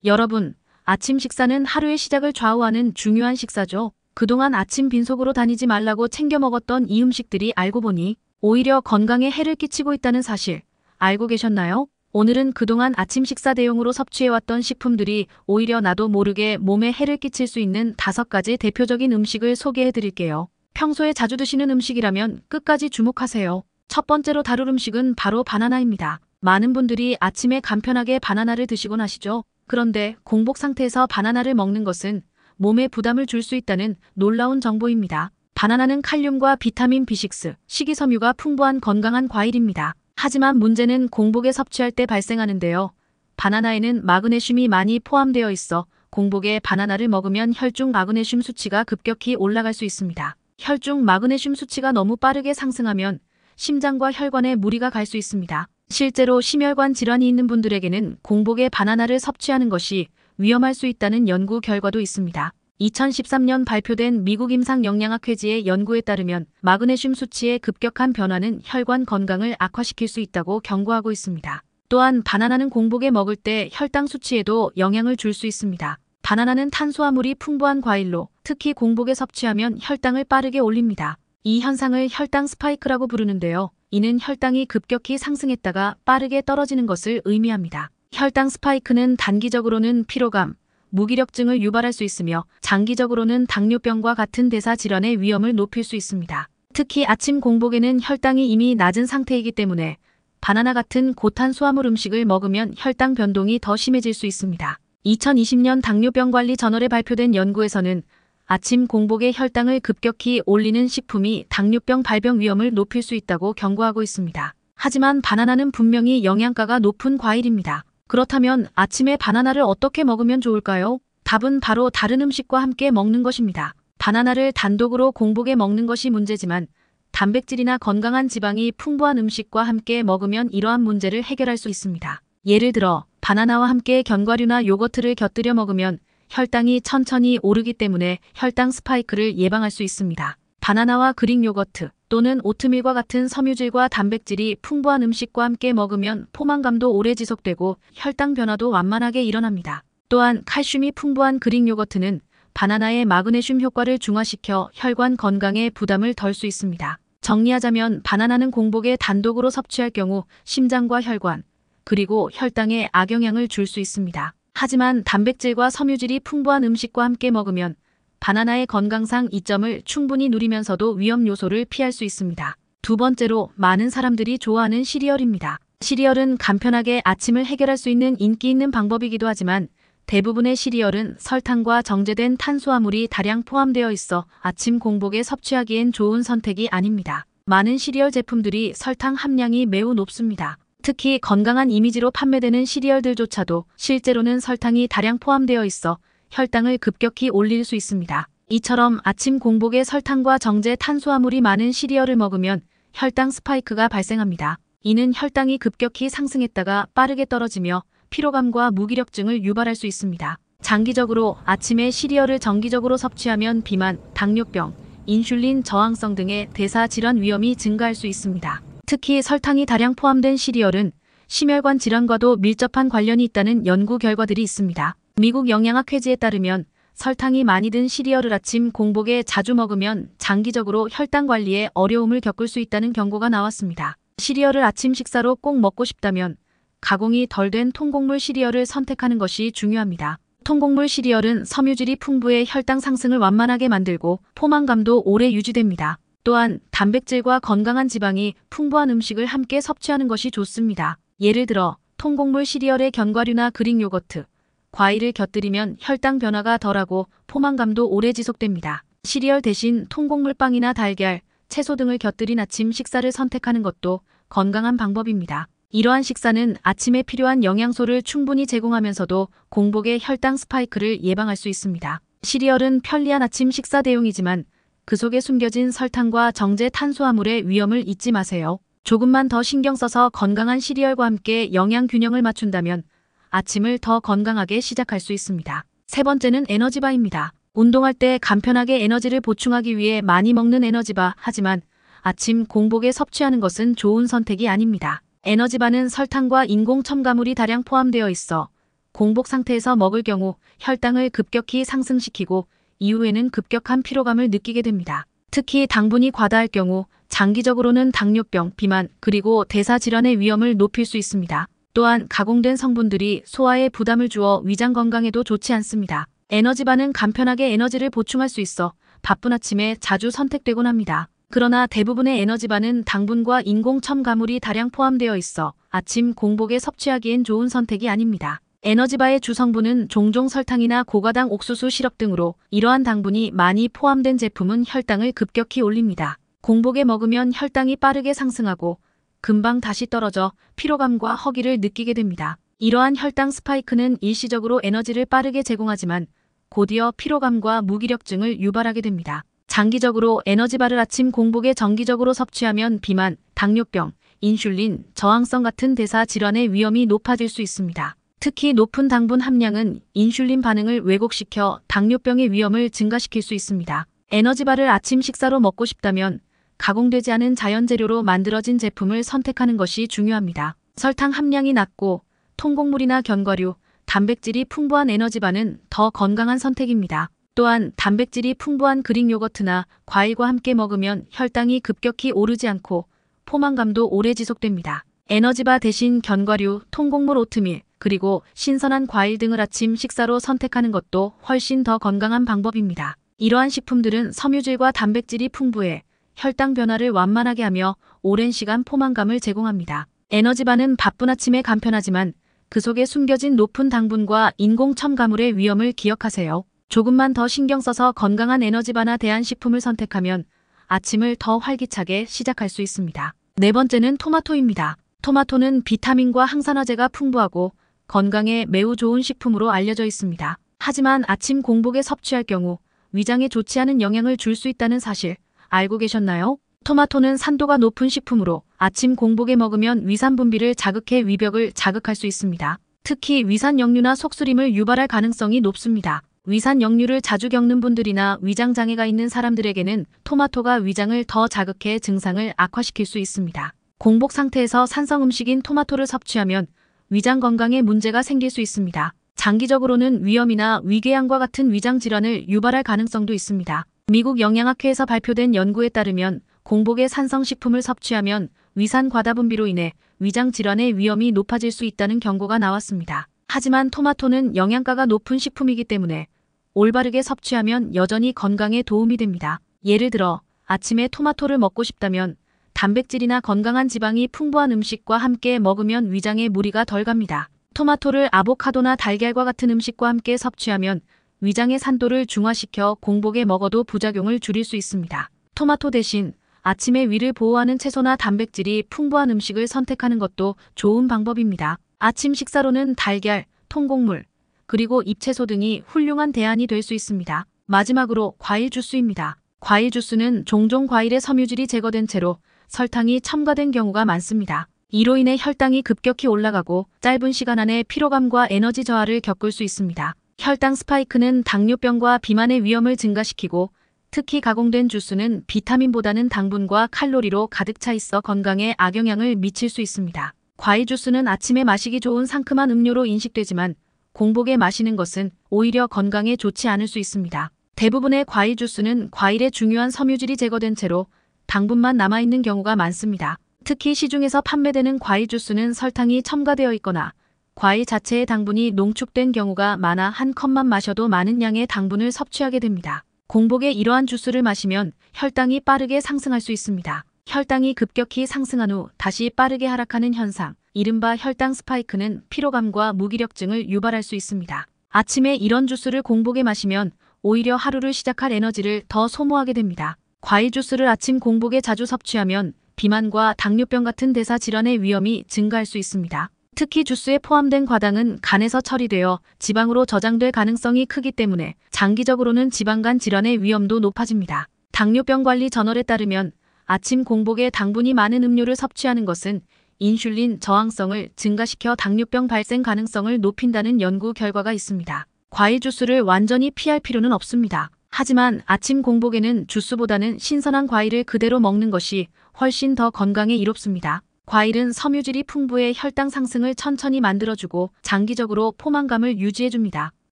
여러분, 아침 식사는 하루의 시작을 좌우하는 중요한 식사죠. 그동안 아침 빈속으로 다니지 말라고 챙겨 먹었던 이 음식들이 알고 보니 오히려 건강에 해를 끼치고 있다는 사실 알고 계셨나요? 오늘은 그동안 아침 식사 대용으로 섭취해왔던 식품들이 오히려 나도 모르게 몸에 해를 끼칠 수 있는 5가지 대표적인 음식을 소개해 드릴게요. 평소에 자주 드시는 음식이라면 끝까지 주목하세요. 첫 번째로 다룰 음식은 바로 바나나입니다. 많은 분들이 아침에 간편하게 바나나를 드시곤 하시죠. 그런데 공복 상태에서 바나나를 먹는 것은 몸에 부담을 줄 수 있다는 놀라운 정보입니다. 바나나는 칼륨과 비타민 B6, 식이섬유가 풍부한 건강한 과일입니다. 하지만 문제는 공복에 섭취할 때 발생하는데요. 바나나에는 마그네슘이 많이 포함되어 있어 공복에 바나나를 먹으면 혈중 마그네슘 수치가 급격히 올라갈 수 있습니다. 혈중 마그네슘 수치가 너무 빠르게 상승하면 심장과 혈관에 무리가 갈 수 있습니다. 실제로 심혈관 질환이 있는 분들에게는 공복에 바나나를 섭취하는 것이 위험할 수 있다는 연구 결과도 있습니다. 2013년 발표된 미국 임상영양학회지의 연구에 따르면 마그네슘 수치의 급격한 변화는 혈관 건강을 악화시킬 수 있다고 경고하고 있습니다. 또한 바나나는 공복에 먹을 때 혈당 수치에도 영향을 줄 수 있습니다. 바나나는 탄수화물이 풍부한 과일로 특히 공복에 섭취하면 혈당을 빠르게 올립니다. 이 현상을 혈당 스파이크라고 부르는데요. 이는 혈당이 급격히 상승했다가 빠르게 떨어지는 것을 의미합니다. 혈당 스파이크는 단기적으로는 피로감, 무기력증을 유발할 수 있으며 장기적으로는 당뇨병과 같은 대사 질환의 위험을 높일 수 있습니다. 특히 아침 공복에는 혈당이 이미 낮은 상태이기 때문에 바나나 같은 고탄수화물 음식을 먹으면 혈당 변동이 더 심해질 수 있습니다. 2020년 당뇨병 관리 저널에 발표된 연구에서는 아침 공복에 혈당을 급격히 올리는 식품이 당뇨병 발병 위험을 높일 수 있다고 경고하고 있습니다. 하지만 바나나는 분명히 영양가가 높은 과일입니다. 그렇다면 아침에 바나나를 어떻게 먹으면 좋을까요? 답은 바로 다른 음식과 함께 먹는 것입니다. 바나나를 단독으로 공복에 먹는 것이 문제지만 단백질이나 건강한 지방이 풍부한 음식과 함께 먹으면 이러한 문제를 해결할 수 있습니다. 예를 들어 바나나와 함께 견과류나 요거트를 곁들여 먹으면 혈당이 천천히 오르기 때문에 혈당 스파이크를 예방할 수 있습니다. 바나나와 그릭 요거트 또는 오트밀과 같은 섬유질과 단백질이 풍부한 음식과 함께 먹으면 포만감도 오래 지속되고 혈당 변화도 완만하게 일어납니다. 또한 칼슘이 풍부한 그릭 요거트는 바나나의 마그네슘 효과를 중화시켜 혈관 건강에 부담을 덜 수 있습니다. 정리하자면 바나나는 공복에 단독으로 섭취할 경우 심장과 혈관, 그리고 혈당에 악영향을 줄 수 있습니다. 하지만 단백질과 섬유질이 풍부한 음식과 함께 먹으면 바나나의 건강상 이점을 충분히 누리면서도 위험 요소를 피할 수 있습니다. 두 번째로 많은 사람들이 좋아하는 시리얼입니다. 시리얼은 간편하게 아침을 해결할 수 있는 인기 있는 방법이기도 하지만 대부분의 시리얼은 설탕과 정제된 탄수화물이 다량 포함되어 있어 아침 공복에 섭취하기엔 좋은 선택이 아닙니다. 많은 시리얼 제품들이 설탕 함량이 매우 높습니다. 특히 건강한 이미지로 판매되는 시리얼들조차도 실제로는 설탕이 다량 포함되어 있어 혈당을 급격히 올릴 수 있습니다. 이처럼 아침 공복에 설탕과 정제 탄수화물이 많은 시리얼을 먹으면 혈당 스파이크가 발생합니다. 이는 혈당이 급격히 상승했다가 빠르게 떨어지며 피로감과 무기력증을 유발할 수 있습니다. 장기적으로 아침에 시리얼을 정기적으로 섭취하면 비만, 당뇨병, 인슐린 저항성 등의 대사 질환 위험이 증가할 수 있습니다. 특히 설탕이 다량 포함된 시리얼은 심혈관 질환과도 밀접한 관련이 있다는 연구 결과들이 있습니다. 미국 영양학회지에 따르면 설탕이 많이 든 시리얼을 아침 공복에 자주 먹으면 장기적으로 혈당 관리에 어려움을 겪을 수 있다는 경고가 나왔습니다. 시리얼을 아침 식사로 꼭 먹고 싶다면 가공이 덜 된 통곡물 시리얼을 선택하는 것이 중요합니다. 통곡물 시리얼은 섬유질이 풍부해 혈당 상승을 완만하게 만들고 포만감도 오래 유지됩니다. 또한 단백질과 건강한 지방이 풍부한 음식을 함께 섭취하는 것이 좋습니다. 예를 들어 통곡물 시리얼에 견과류나 그릭 요거트, 과일을 곁들이면 혈당 변화가 덜하고 포만감도 오래 지속됩니다. 시리얼 대신 통곡물 빵이나 달걀, 채소 등을 곁들인 아침 식사를 선택하는 것도 건강한 방법입니다. 이러한 식사는 아침에 필요한 영양소를 충분히 제공하면서도 공복의 혈당 스파이크를 예방할 수 있습니다. 시리얼은 편리한 아침 식사 대용이지만 그 속에 숨겨진 설탕과 정제 탄수화물의 위험을 잊지 마세요. 조금만 더 신경 써서 건강한 시리얼과 함께 영양 균형을 맞춘다면 아침을 더 건강하게 시작할 수 있습니다. 세 번째는 에너지바입니다. 운동할 때 간편하게 에너지를 보충하기 위해 많이 먹는 에너지바, 하지만 아침 공복에 섭취하는 것은 좋은 선택이 아닙니다. 에너지바는 설탕과 인공 첨가물이 다량 포함되어 있어 공복 상태에서 먹을 경우 혈당을 급격히 상승시키고 이후에는 급격한 피로감을 느끼게 됩니다. 특히 당분이 과다할 경우 장기적으로는 당뇨병, 비만, 그리고 대사질환의 위험을 높일 수 있습니다. 또한 가공된 성분들이 소화에 부담을 주어 위장 건강에도 좋지 않습니다. 에너지바는 간편하게 에너지를 보충할 수 있어 바쁜 아침에 자주 선택되곤 합니다. 그러나 대부분의 에너지바는 당분과 인공 첨가물이 다량 포함되어 있어 아침 공복에 섭취하기엔 좋은 선택이 아닙니다. 에너지바의 주성분은 종종 설탕이나 고가당 옥수수 시럽 등으로 이러한 당분이 많이 포함된 제품은 혈당을 급격히 올립니다. 공복에 먹으면 혈당이 빠르게 상승하고 금방 다시 떨어져 피로감과 허기를 느끼게 됩니다. 이러한 혈당 스파이크는 일시적으로 에너지를 빠르게 제공하지만 곧이어 피로감과 무기력증을 유발하게 됩니다. 장기적으로 에너지바를 아침 공복에 정기적으로 섭취하면 비만, 당뇨병, 인슐린, 저항성 같은 대사 질환의 위험이 높아질 수 있습니다. 특히 높은 당분 함량은 인슐린 반응을 왜곡시켜 당뇨병의 위험을 증가시킬 수 있습니다. 에너지바를 아침 식사로 먹고 싶다면 가공되지 않은 자연 재료로 만들어진 제품을 선택하는 것이 중요합니다. 설탕 함량이 낮고 통곡물이나 견과류, 단백질이 풍부한 에너지바는 더 건강한 선택입니다. 또한 단백질이 풍부한 그릭 요거트나 과일과 함께 먹으면 혈당이 급격히 오르지 않고 포만감도 오래 지속됩니다. 에너지바 대신 견과류, 통곡물 오트밀, 그리고 신선한 과일 등을 아침 식사로 선택하는 것도 훨씬 더 건강한 방법입니다. 이러한 식품들은 섬유질과 단백질이 풍부해 혈당 변화를 완만하게 하며 오랜 시간 포만감을 제공합니다. 에너지바는 바쁜 아침에 간편하지만 그 속에 숨겨진 높은 당분과 인공 첨가물의 위험을 기억하세요. 조금만 더 신경 써서 건강한 에너지바나 대안식품을 선택하면 아침을 더 활기차게 시작할 수 있습니다. 네 번째는 토마토입니다. 토마토는 비타민과 항산화제가 풍부하고 건강에 매우 좋은 식품으로 알려져 있습니다. 하지만 아침 공복에 섭취할 경우 위장에 좋지 않은 영향을 줄 수 있다는 사실 알고 계셨나요? 토마토는 산도가 높은 식품으로 아침 공복에 먹으면 위산 분비를 자극해 위벽을 자극할 수 있습니다. 특히 위산 역류나 속쓰림을 유발할 가능성이 높습니다. 위산 역류를 자주 겪는 분들이나 위장 장애가 있는 사람들에게는 토마토가 위장을 더 자극해 증상을 악화시킬 수 있습니다. 공복 상태에서 산성 음식인 토마토를 섭취하면 위장 건강에 문제가 생길 수 있습니다. 장기적으로는 위염이나 위궤양과 같은 위장 질환을 유발할 가능성도 있습니다. 미국 영양학회에서 발표된 연구에 따르면 공복에 산성식품을 섭취하면 위산 과다 분비로 인해 위장 질환의 위험이 높아질 수 있다는 경고가 나왔습니다. 하지만 토마토는 영양가가 높은 식품이기 때문에 올바르게 섭취하면 여전히 건강에 도움이 됩니다. 예를 들어 아침에 토마토를 먹고 싶다면 단백질이나 건강한 지방이 풍부한 음식과 함께 먹으면 위장에 무리가 덜 갑니다. 토마토를 아보카도나 달걀과 같은 음식과 함께 섭취하면 위장의 산도를 중화시켜 공복에 먹어도 부작용을 줄일 수 있습니다. 토마토 대신 아침에 위를 보호하는 채소나 단백질이 풍부한 음식을 선택하는 것도 좋은 방법입니다. 아침 식사로는 달걀, 통곡물, 그리고 잎채소 등이 훌륭한 대안이 될 수 있습니다. 마지막으로 과일 주스입니다. 과일 주스는 종종 과일의 섬유질이 제거된 채로 설탕이 첨가된 경우가 많습니다. 이로 인해 혈당이 급격히 올라가고 짧은 시간 안에 피로감과 에너지 저하를 겪을 수 있습니다. 혈당 스파이크는 당뇨병과 비만의 위험을 증가시키고 특히 가공된 주스는 비타민보다는 당분과 칼로리로 가득 차 있어 건강에 악영향을 미칠 수 있습니다. 과일 주스는 아침에 마시기 좋은 상큼한 음료로 인식되지만 공복에 마시는 것은 오히려 건강에 좋지 않을 수 있습니다. 대부분의 과일 주스는 과일의 중요한 섬유질이 제거된 채로 당분만 남아있는 경우가 많습니다. 특히 시중에서 판매되는 과일 주스는 설탕이 첨가되어 있거나 과일 자체의 당분이 농축된 경우가 많아 한 컵만 마셔도 많은 양의 당분을 섭취하게 됩니다. 공복에 이러한 주스를 마시면 혈당이 빠르게 상승할 수 있습니다. 혈당이 급격히 상승한 후 다시 빠르게 하락하는 현상, 이른바 혈당 스파이크는 피로감과 무기력증을 유발할 수 있습니다. 아침에 이런 주스를 공복에 마시면 오히려 하루를 시작할 에너지를 더 소모하게 됩니다. 과일 주스를 아침 공복에 자주 섭취하면 비만과 당뇨병 같은 대사 질환의 위험이 증가할 수 있습니다. 특히 주스에 포함된 과당은 간에서 처리되어 지방으로 저장될 가능성이 크기 때문에 장기적으로는 지방간 질환의 위험도 높아집니다. 당뇨병 관리 저널에 따르면 아침 공복에 당분이 많은 음료를 섭취하는 것은 인슐린 저항성을 증가시켜 당뇨병 발생 가능성을 높인다는 연구 결과가 있습니다. 과일 주스를 완전히 피할 필요는 없습니다. 하지만 아침 공복에는 주스보다는 신선한 과일을 그대로 먹는 것이 훨씬 더 건강에 이롭습니다. 과일은 섬유질이 풍부해 혈당 상승을 천천히 만들어주고 장기적으로 포만감을 유지해줍니다.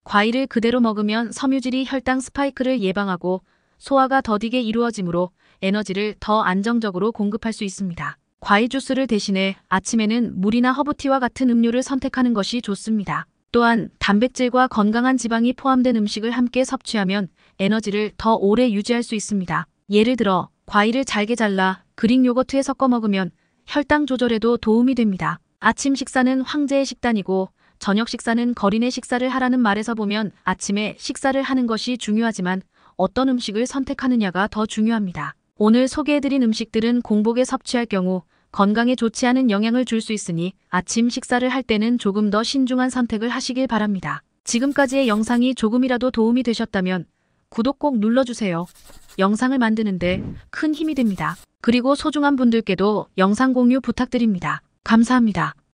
과일을 그대로 먹으면 섬유질이 혈당 스파이크를 예방하고 소화가 더디게 이루어지므로 에너지를 더 안정적으로 공급할 수 있습니다. 과일 주스를 대신해 아침에는 물이나 허브티와 같은 음료를 선택하는 것이 좋습니다. 또한 단백질과 건강한 지방이 포함된 음식을 함께 섭취하면 에너지를 더 오래 유지할 수 있습니다. 예를 들어 과일을 잘게 잘라 그릭 요거트에 섞어 먹으면 혈당 조절에도 도움이 됩니다. 아침 식사는 황제의 식단이고 저녁 식사는 거린의 식사를 하라는 말에서 보면 아침에 식사를 하는 것이 중요하지만 어떤 음식을 선택하느냐가 더 중요합니다. 오늘 소개해드린 음식들은 공복에 섭취할 경우 건강에 좋지 않은 영향을 줄 수 있으니 아침 식사를 할 때는 조금 더 신중한 선택을 하시길 바랍니다. 지금까지의 영상이 조금이라도 도움이 되셨다면 구독 꼭 눌러주세요. 영상을 만드는데 큰 힘이 됩니다. 그리고 소중한 분들께도 영상 공유 부탁드립니다. 감사합니다.